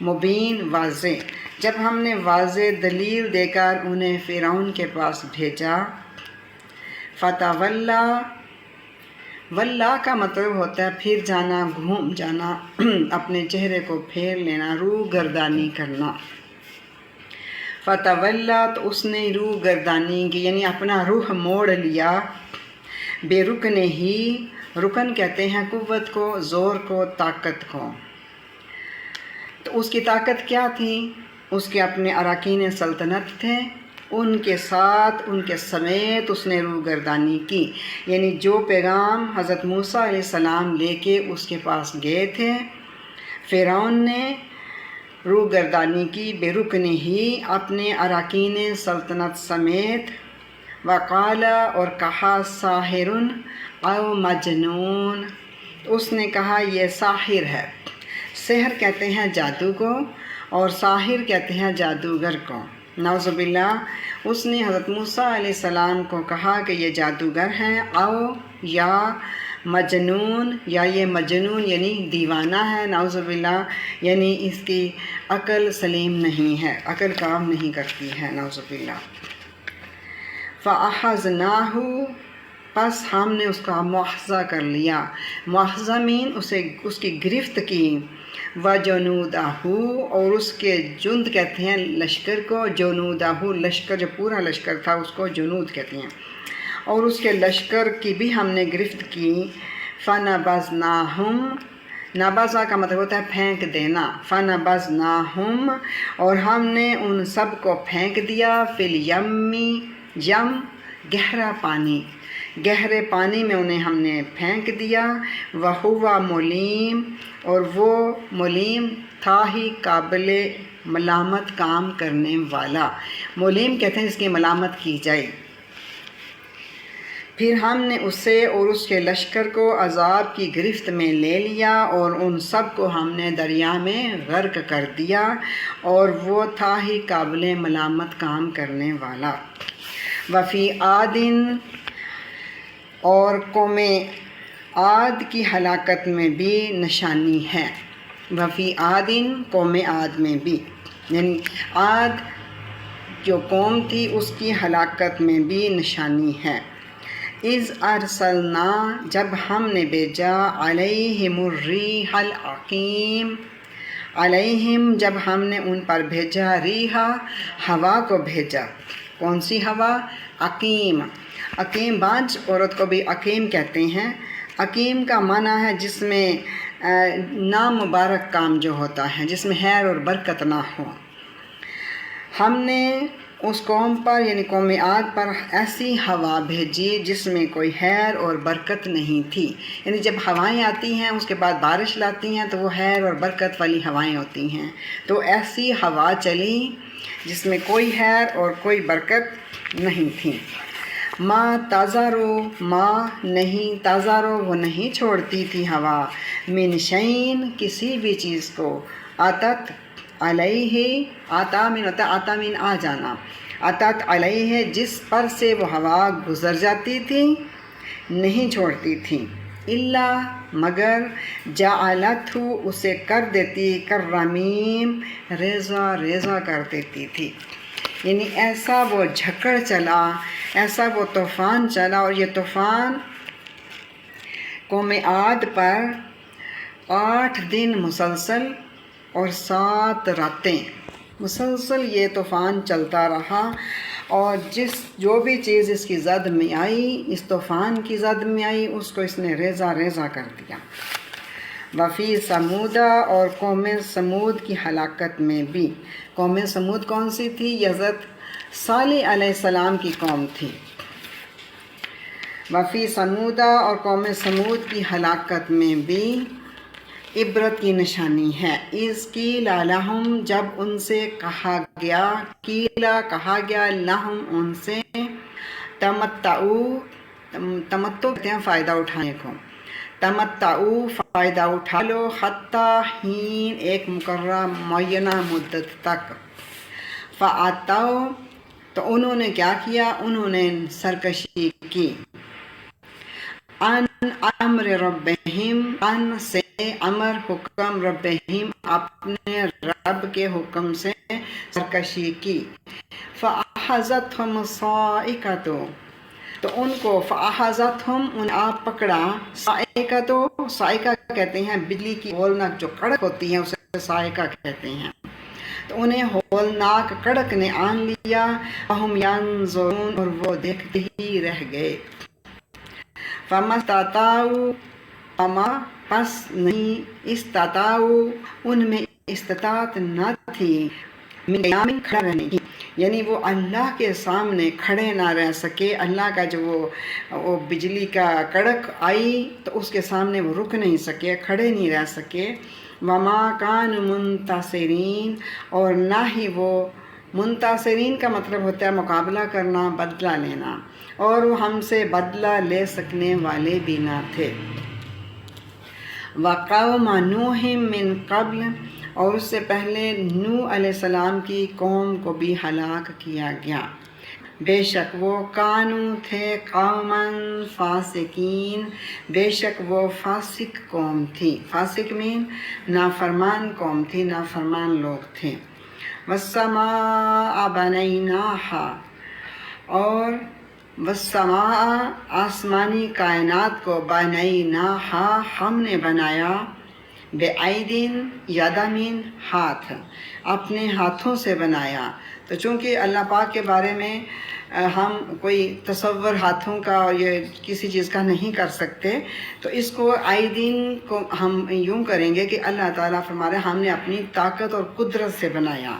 مبین، واضح، جب ہم نے واضح دلیل دے کر انہیں فرعون کے پاس بھیجا، فتولا، ولا کا مطلب ہوتا ہے پھر جانا، گھوم جانا، اپنے چہرے کو پھیر لینا، روح گردانی کرنا۔ فتولا، تو اس نے روح گردانی کی، یعنی اپنا رخ موڑ لیا، بے رکن ہی، رکن کہتے ہیں قوت کو، زور کو، طاقت کو۔ تو اس کی طاقت کیا تھی؟ اس کے اپنے اراکین سلطنت تھے، ان کے ساتھ، ان کے سمیت اس نے روح گردانی کی۔ یعنی جو پیغام حضرت موسیٰ علیہ السلام لے کے اس کے پاس گئے تھے، فرعون نے روح گردانی کی، بے رکن ہی، اپنے اراکین سلطنت سمیت، وقال، اور کہا، ساحر او مجنون، اس نے کہا یہ ساحر ہے۔ سحر کہتے ہیں جادو کو، اور ساحر کہتے ہیں جادوگر کو، نعوذ باللہ۔ اس نے حضرت موسیٰ علیہ السلام کو کہا کہ یہ جادوگر ہیں، او، یا مجنون، یا یہ مجنون یعنی دیوانہ ہے، نعوذ باللہ، یعنی اس کی عقل سلیم نہیں ہے، عقل کام نہیں کرتی ہے، نعوذ باللہ۔ فَأَخَذْنَاهُ، پس ہم نے اس کا مواخذہ کر لیا، مواخذہ مین اس کی گرفت کی، وَجُنُودَهُ، اور اس کے جند کہتے ہیں لشکر کو، جنودہ، لشکر، جو پورا لشکر تھا اس کو جنود کہتے ہیں، اور اس کے لشکر کی بھی ہم نے گرفت کی، فَنَبَذْنَاهُمْ، نبذا کا مطلب ہوتا ہے پھینک دینا، فنبذناہم، اور ہم نے ان سب کو پھینک دیا، فی الیمی، یم گہرا پانی، گہرے پانی میں انہیں ہم نے پھینک دیا، وہوا ملیم، اور وہ ملیم تھا ہی قابل ملامت کام کرنے والا، ملیم کہتے ہیں جس کی ملامت کی جائے۔ پھر ہم نے اسے اور اس کے لشکر کو عذاب کی گرفت میں لے لیا، اور ان سب کو ہم نے دریا میں غرق کر دیا، اور وہ تھا ہی قابل ملامت کام کرنے والا۔ وفی عادٍ، اور قوم عاد کی ہلاکت میں بھی نشانی ہے، وفی عادٍ قوم عاد میں بھی، یعنی عاد جو قوم تھی اس کی ہلاکت میں بھی نشانی ہے۔ اذ ارسلنا، جب ہم نے بھیجا، علیہم الریح العقیم، علیہم جب ہم نے ان پر بھیجا، ریحا ہوا کو بھیجا، کون سی ہوا؟ عقیم، عقیم بعض عورت کو بھی عقیم کہتے ہیں۔ عقیم کا معنی ہے جس میں نامبارک کام جو ہوتا ہے، جس میں خیر اور برکت نہ ہو۔ ہم نے اس قوم پر یعنی قوم عاد پر ایسی ہوا بھیجی جس میں کوئی خیر اور برکت نہیں تھی، یعنی جب ہوائیں آتی ہیں اس کے بعد بارش لاتی ہیں تو وہ خیر اور برکت والی ہوائیں ہوتی ہیں، تو ایسی ہوا چلی جس میں کوئی خیر اور کوئی برکت نہیں تھی۔ ما تذرو، ما نہیں، تذرو وہ نہیں چھوڑتی تھی ہوا، من شیء کسی بھی چیز کو، عطت علیہ، آتا من ہوتا ہے آتا من آ جانا، عطت علیہ جس پر سے وہ ہوا گزر جاتی تھی نہیں چھوڑتی تھی، الا مگر، جعلتہ اسے کر دیتی، کررمیم ریزہ ریزہ کر دیتی تھی، یعنی ایسا وہ جھکڑ چلا، ایسا وہ طوفان چلا، اور یہ طوفان قوم عاد پر 8 دن مسلسل اور 7 راتیں مسلسل یہ طوفان چلتا رہا، اور جو بھی چیز اس کی زد میں آئی، اس طوفان کی زد میں آئی، اس کو اس نے ریزہ ریزہ کر دیا۔ وفی سمودا، اور قوم سمود کی ہلاکت میں بھی، قوم سمود کون سی تھی؟ حضرت صالح علیہ السلام کی قوم تھی۔ وفی سمودا، اور قوم سمود کی ہلاکت میں بھی عبرت کی نشانی ہے۔ اذ قیل لہم، جب ان سے کہا گیا، قیلا کہا گیا، لہم ان سے، تمتعوا، تمتع کہتے ہیں فائدہ اٹھانے کو، تمتعوا فائدہ اٹھا لو، حتی حین ایک مقررہ معینہ مدت تک، فاتوا تو انہوں نے کیا کیا؟ انہوں نے سرکشی کی، ان امر ربہم، ان سے امر حکم، ربہم اپنے رب کے حکم سے سرکشی کی، فاخذتہم الصاعقۃ تو ان کو، فاخذتہم ان آپ پکڑا، صاعقۃ، صاعقہ کہتے ہیں بجلی کی ہولناک جو کڑک ہوتی ہے اسے صاعقہ کہتے ہیں، تو انہیں ہولناک کڑک نے آن لیا، وہم ینظرون اور وہ دیکھتے ہی رہ گئے، فما استطاعوا فما پس نہیں، استطاعوا ان میں استطاعت نہ تھی، من قیام کھڑا رہنے کی، یعنی وہ اللہ کے سامنے کھڑے نہ رہ سکے، اللہ کا جو وہ بجلی کا کڑک آئی تو اس کے سامنے وہ رک نہیں سکے، کھڑے نہیں رہ سکے، وما کانوا منتصرین اور نہ ہی وہ، منتصرین کا مطلب ہوتا ہے مقابلہ کرنا، بدلہ لینا، اور وہ ہم سے بدلہ لے سکنے والے بھی نہ تھے۔ وقوم نوح من قبل اور اس سے پہلے نوح علیہ السلام کی قوم کو بھی ہلاک کیا گیا، بے شک وہ کانو تھے قوماً فاسقین، بے شک وہ فاسق قوم تھی، فاسق مین نافرمان قوم تھی، نافرمان لوگ تھے۔ والسماء بنیناہا اور والسماء آسمانی کائنات کو، بنیناہا ہم نے بنایا، بعیدن یدمن ہاتھ، اپنے ہاتھوں سے بنایا۔ تو چونکہ اللہ پاک کے بارے میں ہم کوئی تصور ہاتھوں کا اور یہ کسی چیز کا نہیں کر سکتے، تو اس کو ایدین کو ہم یوں کریں گے کہ اللہ تعالیٰ فرما رہے ہیں ہم نے اپنی طاقت اور قدرت سے بنایا۔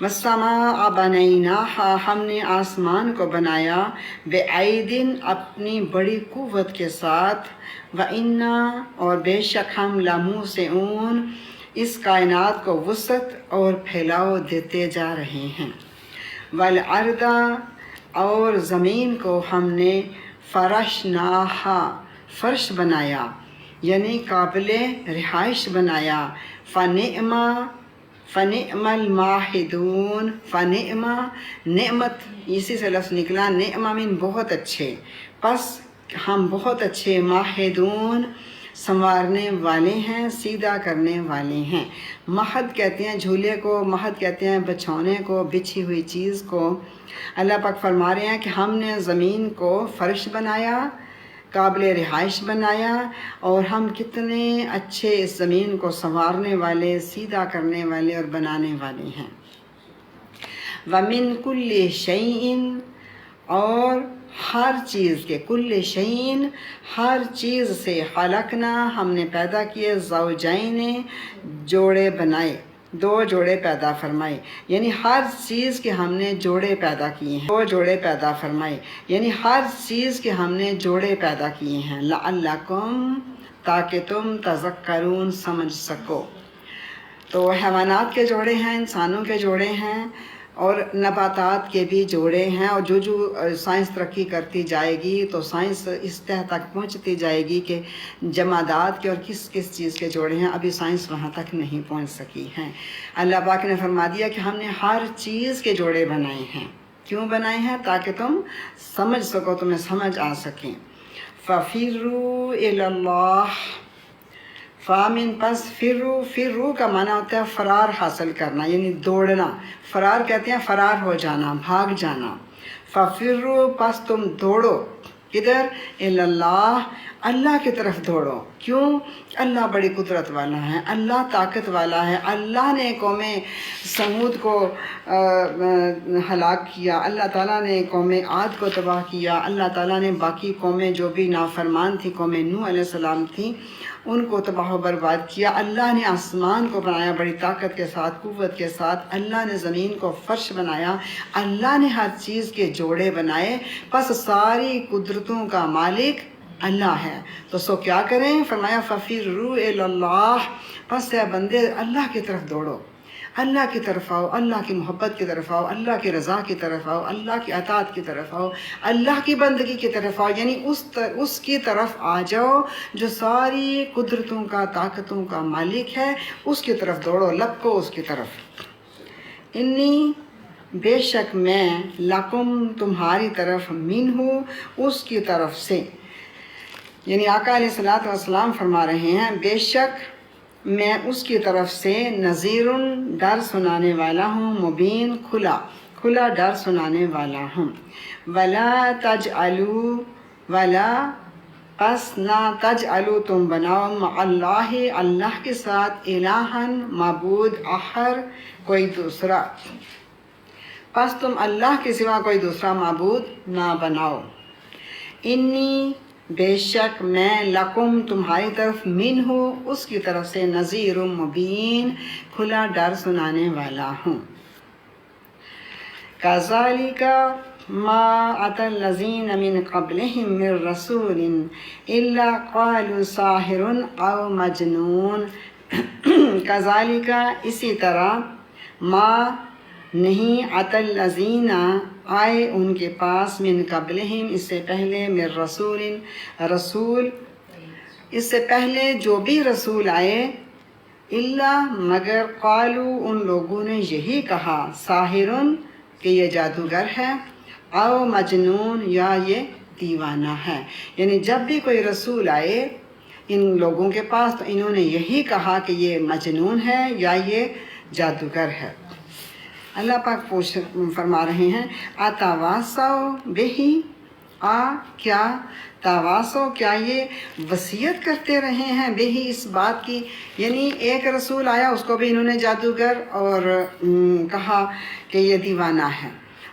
والسماء بنیناہا، ہم نے آسمان کو بنایا، بعیدن اپنی بڑی قوت کے ساتھ، وَإِنَّا اور بے شک ہم لَمُوسِعُونَ اس کائنات کو وسعت اور پھیلاؤ دیتے جا رہے ہیں۔ والارض اور زمین کو ہم نے فرشناہا فرش بنایا، یعنی قابل رہائش بنایا۔ فنعم الماہدون، فنعم نعمت، اسی سے لفظ نکلا، نعمہ من بہت اچھے، پس ہم بہت اچھے، ماہدون سنوارنے والے ہیں، سیدھا کرنے والے ہیں۔ مہد کہتے ہیں جھولے کو، مہد کہتے ہیں بچھونے کو، بچھی ہوئی چیز کو۔ اللہ پاک فرما رہے ہیں کہ ہم نے زمین کو فرش بنایا، قابل رہائش بنایا، اور ہم کتنے اچھے اس زمین کو سنوارنے والے، سیدھا کرنے والے اور بنانے والے ہیں۔ وَمِن كُلِّ شَيْءٍ اور ہر چیز کے، کل شیء ہر چیز سے، خلقنا ہم نے پیدا کیے، زوجین جوڑے بنائے، دو جوڑے پیدا فرمائے، یعنی ہر چیز کے ہم نے جوڑے پیدا کیے ہیں، دو جوڑے پیدا فرمائے، یعنی ہر چیز کے ہم نے جوڑے پیدا کیے ہیں، لعلکم تاکہ تم تذکرون سمجھ سکو۔ تو حیوانات کے جوڑے ہیں، انسانوں کے جوڑے ہیں، اور نباتات کے بھی جوڑے ہیں، اور جو سائنس ترقی کرتی جائے گی تو سائنس اس تہ تک پہنچتی جائے گی کہ جمادات کے اور کس کس چیز کے جوڑے ہیں، ابھی سائنس وہاں تک نہیں پہنچ سکی ہیں۔ اللہ پاک نے فرما دیا کہ ہم نے ہر چیز کے جوڑے بنائے ہیں۔ کیوں بنائے ہیں؟ تاکہ تم سمجھ سکو، تمہیں سمجھ آ سکیں۔ فَفِرُّوا إِلَى اللَّهِ فامن پس فرو کا معنی ہوتا ہے فرار حاصل کرنا، یعنی دوڑنا۔ فرار کہتے ہیں فرار ہو جانا، بھاگ جانا۔ ففرو پس تم دوڑو، کدھر؟ اللہ، اللہ کی طرف دوڑو۔ کیوں؟ اللہ بڑی قدرت والا ہے، اللہ طاقت والا ہے۔ اللہ نے قوم سمود کو ہلاک کیا، اللہ تعالیٰ نے قوم عاد کو تباہ کیا، اللہ تعالیٰ نے باقی قومیں جو بھی نافرمان تھی، قوم نوح علیہ السلام تھی، ان کو تباہ و برباد کیا۔ اللہ نے آسمان کو بنایا بڑی طاقت کے ساتھ، قوت کے ساتھ۔ اللہ نے زمین کو فرش بنایا، اللہ نے ہر چیز کے جوڑے بنائے، پس ساری قدرتوں کا مالک اللہ ہے۔ تو سو کیا کریں؟ فرمایا فَفِرُّوا إِلَى اللَّهِ، پس اے بندے اللہ کی طرف دوڑو، اللہ کی طرف آؤ، اللہ کی محبت کی طرف آؤ، اللہ کی رضا کی طرف آؤ، اللہ کی اطاعت کی طرف آؤ، اللہ کی بندگی کی طرف آؤ، یعنی اس کی طرف آ جاؤ جو ساری قدرتوں کا، طاقتوں کا مالک ہے، اس کی طرف دوڑو، لپکو اس کی طرف۔ انی بے شک میں، لکم تمہاری طرف، منہ اس کی طرف سے، یعنی آقا علیہ الصلوۃ والسلام فرما رہے ہیں بے شک میں اس کی طرف سے نذیر ڈر سنانے والا ہوں، مبین کھلا ڈر سنانے والا ہوں۔ ولا تجعلوا، ولا پس نہ، تجعلوا تم بناؤ، مع اللہ اللہ کے ساتھ، الہًا معبود، آخر کوئی دوسرا، پس تم اللہ کے سوا کوئی دوسرا معبود نہ بناؤ۔ انی بے شک میں، لکم تمہاری طرف، منہ اس کی طرف سے، نذیر مبین کھلا ڈر سنانے والا ہوں۔ کذالک ما اتی الذین من قبلہم من رسول الا قالوا ساحر او مجنون۔ کذالک اسی طرح، ما نہیں، اتی الذین آئے ان کے پاس، من قبلہم اس سے پہلے، من رسول رسول اس سے پہلے جو بھی رسول آئے، اللہ مگر، قالو ان لوگوں نے یہی کہا، ساحر کہ یہ جادوگر ہے، او مجنون یا یہ دیوانہ ہے۔ یعنی جب بھی کوئی رسول آئے ان لوگوں کے پاس تو انہوں نے یہی کہا کہ یہ مجنون ہے یا یہ جادوگر ہے۔ اللہ پاک فرما رہے ہیں اتواصوا بہ، کیا تاواسو کیا یہ وصیت کرتے رہے ہیں بے ہی اس بات کی، یعنی ایک رسول آیا اس کو بھی انہوں نے جادوگر اور کہا کہ یہ دیوانہ ہے،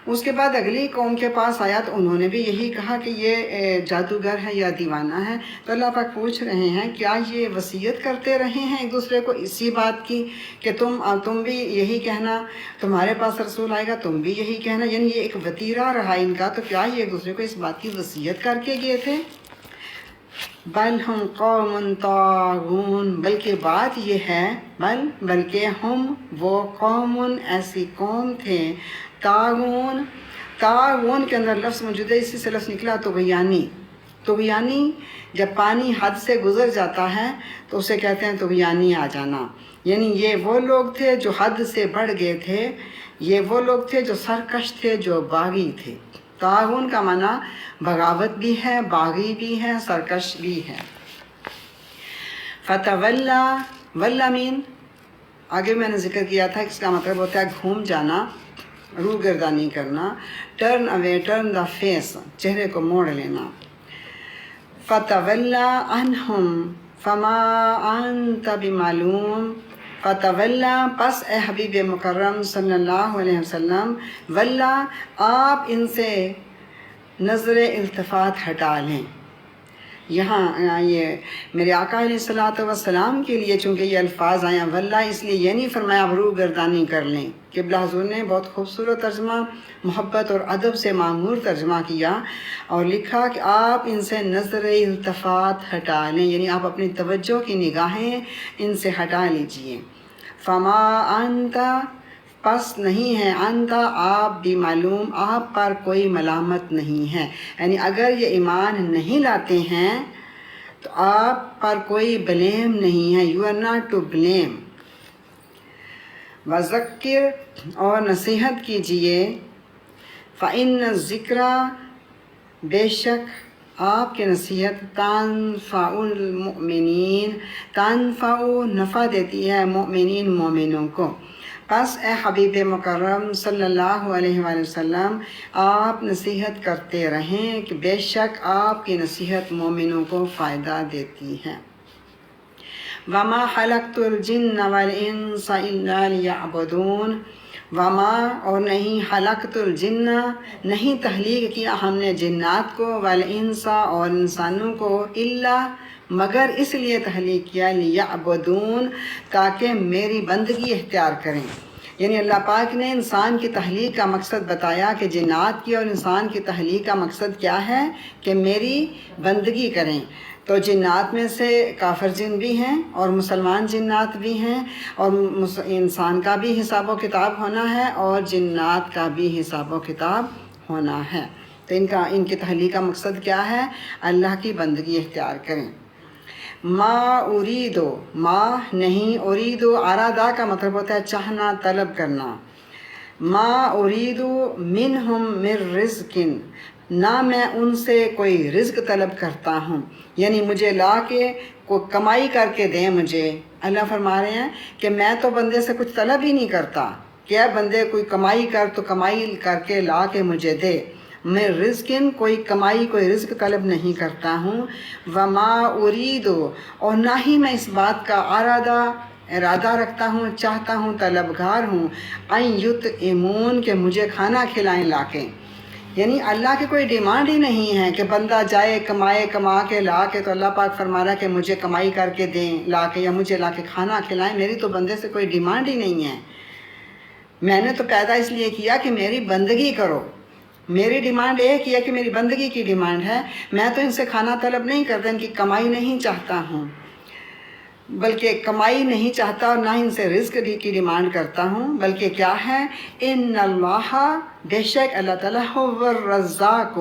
اس کے بعد اگلی قوم کے پاس آیا تو انہوں نے بھی یہی کہا کہ یہ جادوگر ہے یا دیوانہ ہے۔ تو اللہ پاک پوچھ رہے ہیں کیا یہ وصیت کرتے رہے ہیں ایک دوسرے کو اسی بات کی کہ تم بھی یہی کہنا، تمہارے پاس رسول آئے گا تم بھی یہی کہنا، یعنی یہ ایک وتیرہ رہا ان کا، تو کیا یہ ایک دوسرے کو اس بات کی وصیت کر کے گئے تھے؟ بل ہم قوم طاغون، بلکہ بات یہ ہے بلکہ ہم وہ قوم ایسی قوم تھے، طاغون کے اندر لفظ موجود ہے، اسی سے لفظ نکلا طغیانی، جب پانی حد سے گزر جاتا ہے تو اسے کہتے ہیں طغیانی آ جانا، یعنی یہ وہ لوگ تھے جو حد سے بڑھ گئے تھے، یہ وہ لوگ تھے جو سرکش تھے، جو باغی تھے۔ طاغون کا معنی بغاوت بھی ہے، باغی بھی ہے، سرکش بھی ہے۔ فتولا مین آگے میں نے ذکر کیا تھا، اس کا مطلب ہوتا ہے گھوم جانا، روگردانی کرنا، turn away, turn the face, چہرے کو موڑ لینا۔ فتولا عنہم فما انت بمعلوم، فتولا پس اے حبیب مکرم صلی اللہ علیہ وسلم، ولا آپ ان سے نظر التفات ہٹا لیں۔ یہاں یہ میرے آقا علیہ السلام کے لیے چونکہ یہ الفاظ آیا ولا، اس لیے یہ نہیں فرمایا اب روگردانی کر لیں، قبلہ حضور نے بہت خوبصورت ترجمہ، محبت اور ادب سے معمور ترجمہ کیا اور لکھا کہ آپ ان سے نظر التفات ہٹا لیں، یعنی آپ اپنی توجہ کی نگاہیں ان سے ہٹا لیجئے۔ فما انت پس نہیں ہے، انت آپ بھی معلوم، آپ پر کوئی ملامت نہیں ہے، یعنی اگر یہ ایمان نہیں لاتے ہیں تو آپ پر کوئی بلیم نہیں ہے، you are not to blame. وذکر اور نصیحت کیجئے، فإن الذکر بے شک آپ کے نصیحت تنفع المؤمنین، تنفع نفع دیتی ہے مؤمنین مومنوں کو۔ پس اے حبیب مکرم صلی اللہ علیہ وآلہ وسلم آپ نصیحت کرتے رہیں کہ بے شک آپ کی نصیحت مومنوں کو فائدہ دیتی ہے۔ وما خلقت الجن والانس الا لیعبدون، وما اور نہیں خلقت الجن نہیں تخلیق کیا ہم نے جنات کو، والانس اور انسانوں کو، الا مگر اس لیے تخلیق کیا، لیعبدون تاکہ میری بندگی اختیار کریں، یعنی اللہ پاک نے انسان کی تخلیق کا مقصد بتایا کہ جنات کی اور انسان کی تخلیق کا مقصد کیا ہے کہ میری بندگی کریں۔ تو جنات میں سے کافر جن بھی ہیں اور مسلمان جنات بھی ہیں، اور انسان کا بھی حساب و کتاب ہونا ہے اور جنات کا بھی حساب و کتاب ہونا ہے، تو ان کی تخلیق کا مقصد کیا ہے؟ اللہ کی بندگی اختیار کریں۔ ما اریدو، ما نہیں، اریدو ارادہ کا مطلب ہوتا ہے چاہنا، طلب کرنا۔ ما اریدو منہم من رزق، نہ میں ان سے کوئی رزق طلب کرتا ہوں، یعنی مجھے لا کے کوئی کمائی کر کے دیں مجھے۔ اللہ فرما رہے ہیں کہ میں تو بندے سے کچھ طلب ہی نہیں کرتا، کیا بندے کوئی کمائی کر تو کمائی کر کے لا کے مجھے دے، میں رزقن کوئی کمائی کوئی رزق طلب نہیں کرتا ہوں۔ وما اریدو اور نہ ہی میں اس بات کا ارادہ رکھتا ہوں، چاہتا ہوں، طلبگار ہوں، ان یطعمون کہ مجھے کھانا کھلائیں لا کے، یعنی اللہ کی کوئی ڈیمانڈ ہی نہیں ہے کہ بندہ جائے کمائے، کما کے لا کے، تو اللہ پاک فرما رہا ہے کہ مجھے کمائی کر کے دیں لا کے، یا مجھے لا کے کھانا کھلائیں، میری تو بندے سے کوئی ڈیمانڈ ہی نہیں ہے، میں نے تو پیدا اس لیے کیا کہ میری بندگی کرو، میری ڈیمانڈ ایک ہی ہے کہ میری بندگی کی ڈیمانڈ ہے، میں تو ان سے کھانا طلب نہیں کرتا، ان کی کمائی نہیں چاہتا ہوں، بلکہ کمائی نہیں چاہتا اور نہ ان سے رزق کی ڈیمانڈ کرتا ہوں، بلکہ کیا ہے، ان اللہ بے شک اللہ تعالیٰ هو الرزاق،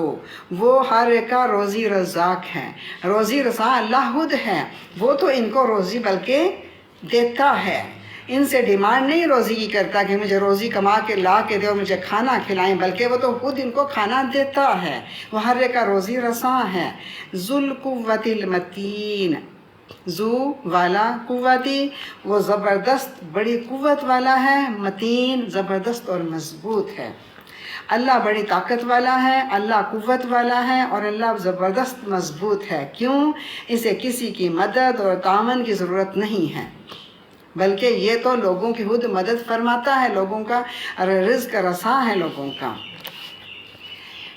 وہ ہر ایک کا روزی رزاق ہے، روزی رساں اللہ خود ہے، وہ تو ان کو روزی بلکہ دیتا ہے، ان سے ڈیمانڈ نہیں روزی کی کرتا کہ مجھے روزی کما کے لا کے دے اور مجھے کھانا کھلائیں، بلکہ وہ تو خود ان کو کھانا دیتا ہے، وہ ہر ایک کا روزی رساں ہے۔ ذو القوۃ المتین، ذو والا، قوتی وہ زبردست بڑی قوت والا ہے، متین زبردست اور مضبوط ہے۔ اللہ بڑی طاقت والا ہے، اللہ قوت والا ہے، اور اللہ زبردست مضبوط ہے. کیوں؟ اسے کسی کی مدد اور تعاون کی ضرورت نہیں ہے، بلکہ یہ تو لوگوں کی خود مدد فرماتا ہے، لوگوں کا رزق رساں ہے لوگوں کا.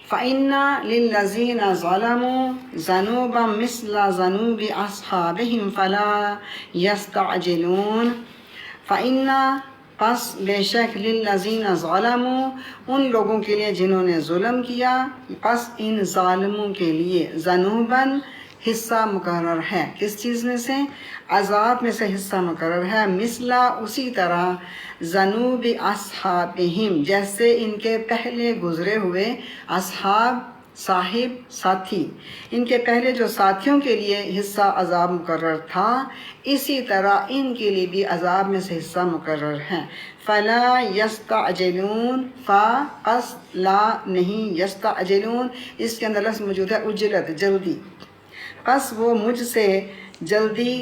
فَإِنَّ لِلَّذِينَ ظَلَمُوا ذَنُوبًا مِثْلَ ذَنُوبِ أَصْحَابِهِمْ فَلَا يَسْتَعْجِلُونَ. فَإِنَّ پس بے شک لِلَّذِينَ ظَلَمُوا ان لوگوں کے لیے جنہوں نے ظلم کیا، پس ان ظالموں کے لیے ذنوباً حصہ مقرر ہے. کس چیز میں سے؟ عذاب میں سے حصہ مقرر ہے. مثلا اسی طرح ذنوب اصحابہم جیسے ان کے پہلے گزرے ہوئے اصحاب صاحب ساتھی، ان کے پہلے جو ساتھیوں کے لیے حصہ عذاب مقرر تھا، اسی طرح ان کے لیے بھی عذاب میں سے حصہ مقرر ہے. فلا یستعجلون، پس لا نہیں، یستعجلون اس کے اندر لفظ موجود ہے اجلت، جلدی. پس وہ مجھ سے جلدی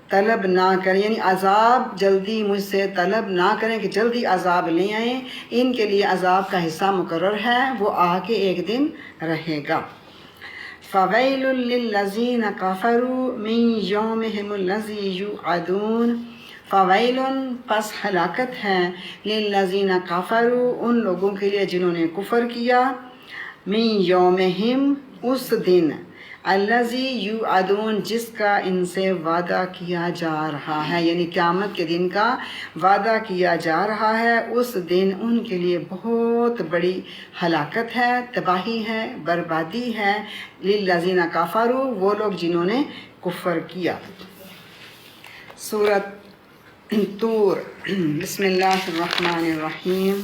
طلب نہ کریں، یعنی عذاب جلدی مجھ سے طلب نہ کریں کہ جلدی عذاب لے آئیں. ان کے لیے عذاب کا حصہ مقرر ہے، وہ آ کے ایک دن رہے گا. فَوَيْلٌ لِّلَّذِينَ كَفَرُوا مِن يَوْمِهِمُ الَّذِي يُوعَدُونَ. فَوَيْلٌ پس ہلاکت ہے، لِّلَّذِينَ كَفَرُوا ان لوگوں کے لیے جنہوں نے کفر کیا، مِن يَوْمِهِمْ اس دن، الذی یوعدون جس کا ان سے وعدہ کیا جا رہا ہے، یعنی قیامت کے دن کا وعدہ کیا جا رہا ہے. اس دن ان کے لیے بہت بڑی ہلاکت ہے، تباہی ہے، بربادی ہے. للذین کفروا وہ لوگ جنہوں نے کفر کیا. سورۃ طور. بسم اللہ الرحمن الرحیم.